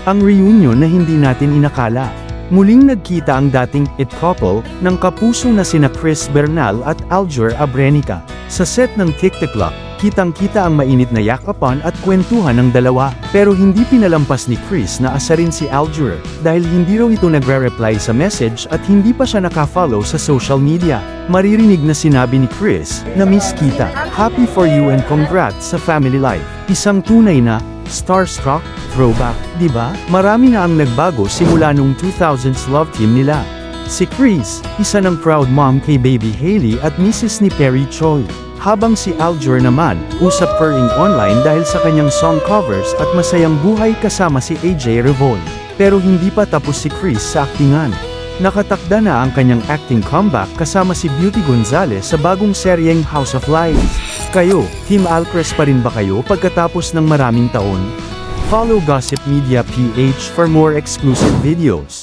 Ang reunion na hindi natin inakala. Muling nagkita ang dating it couple ng kapuso na sina Chris Bernal at Aljur Abrenica. Sa set ng TikTok Clock, kitang-kita ang mainit na yakapan at kwentuhan ng dalawa. Pero hindi pinalampas ni Chris na asarin si Aljur, dahil hindi raw ito nagre-reply sa message at hindi pa siya naka-follow sa social media. Maririnig na sinabi ni Chris na miss kita. Happy for you and congrats sa family life. Isang tunay na starstruck throwback, di ba? Marami na ang nagbago simula nung 2000s love team nila. Si Chris, isa ng proud mom kay baby Hailey at misis ni Perry Choi. Habang si Aljur naman, usap purring online dahil sa kanyang song covers at masayang buhay kasama si AJ Revol. Pero hindi pa tapos si Chris sa aktingan. Nakatakda na ang kanyang acting comeback kasama si Beauty Gonzalez sa bagong seryeng House of Lies. Kayo, Team Alcres pa rin ba kayo pagkatapos ng maraming taon? Follow Gossip Media PH for more exclusive videos.